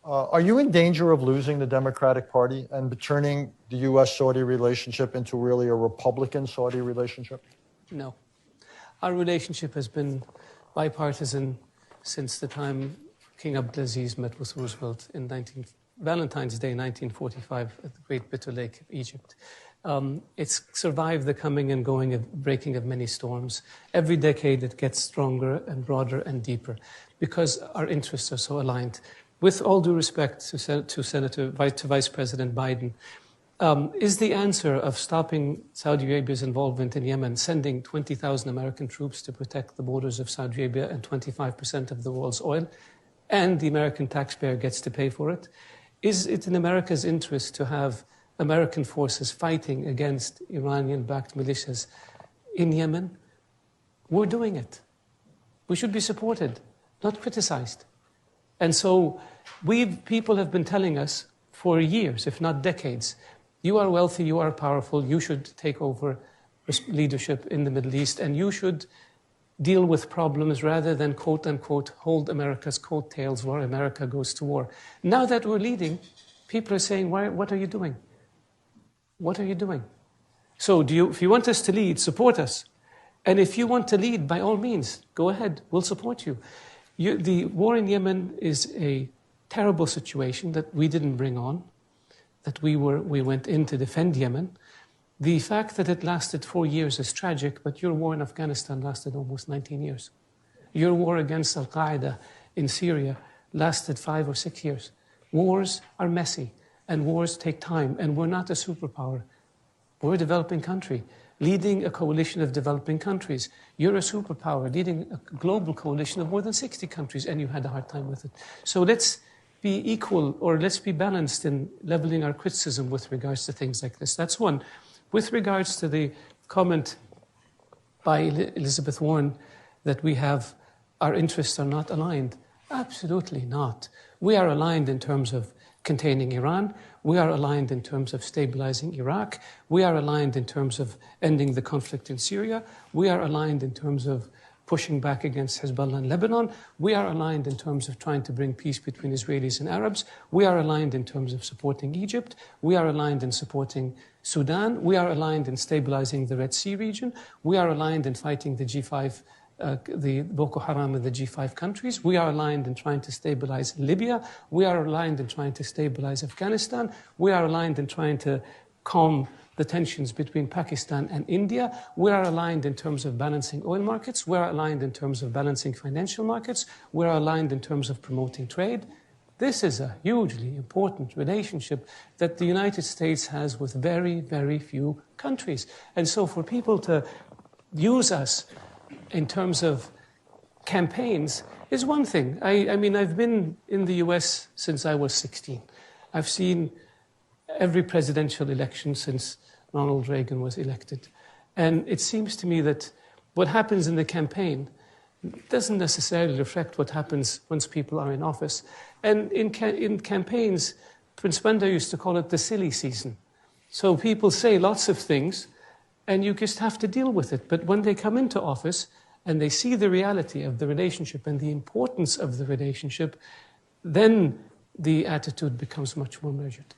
Are you in danger of losing the Democratic Party and turning the U.S.-Saudi relationship into really a Republican-Saudi relationship? No. Our relationship has been bipartisan since the time King Abdulaziz met with Roosevelt in Valentine's Day 1945 at the Great Bitter Lake of Egypt. It's survived the coming and going of breaking of many storms. Every decade it gets stronger and broader and deeper because our interests are so aligned. With all due respect to Vice President Biden, is the answer of stopping Saudi Arabia's involvement in Yemen, sending 20,000 American troops to protect the borders of Saudi Arabia and 25% of the world's oil, and the American taxpayer gets to pay for it? Is it in America's interest to have American forces fighting against Iranian-backed militias in Yemen? We're doing it. We should be supported, not criticized. And so people have been telling us for years, if not decades, you are wealthy, you are powerful, you should take over leadership in the Middle East, and you should deal with problems rather than, quote unquote, hold America's coattails while America goes to war. Now that we're leading, people are saying, what are you doing? What are you doing? So if you want us to lead, support us. And if you want to lead, by all means, go ahead, we'll support you. The war in Yemen is a terrible situation that we didn't bring on, that we went in to defend Yemen. The fact that it lasted 4 years is tragic, but your war in Afghanistan lasted almost 19 years. Your war against Al-Qaeda in Syria lasted 5 or 6 years. Wars are messy, and wars take time, and we're not a superpower. We're a developing country, leading a coalition of developing countries. You're a superpower, leading a global coalition of more than 60 countries, and you had a hard time with it. So let's be equal, or let's be balanced in leveling our criticism with regards to things like this. That's one. With regards to the comment by Elizabeth Warren that our interests are not aligned, absolutely not. We are aligned in terms of containing Iran. We are aligned in terms of stabilizing Iraq. We are aligned in terms of ending the conflict in Syria. We are aligned in terms of pushing back against Hezbollah in Lebanon. We are aligned in terms of trying to bring peace between Israelis and Arabs. We are aligned in terms of supporting Egypt. We are aligned in supporting Sudan. We are aligned in stabilizing the Red Sea region. We are aligned in fighting the G5, the Boko Haram in the G5 countries. We are aligned in trying to stabilize Libya. We are aligned in trying to stabilize Afghanistan. We are aligned in trying to calm the tensions between Pakistan and India. We are aligned in terms of balancing oil markets. We are aligned in terms of balancing financial markets. We are aligned in terms of promoting trade. This is a hugely important relationship that the United States has with very, very few countries. And so for people to use us in terms of campaigns is one thing. I mean, I've been in the US since I was 16. I've seen every presidential election since Ronald Reagan was elected. And it seems to me that what happens in the campaign doesn't necessarily reflect what happens once people are in office. And in campaigns, Prince Bandar used to call it the silly season. So people say lots of things, and you just have to deal with it. But when they come into office and they see the reality of the relationship and the importance of the relationship, then the attitude becomes much more measured.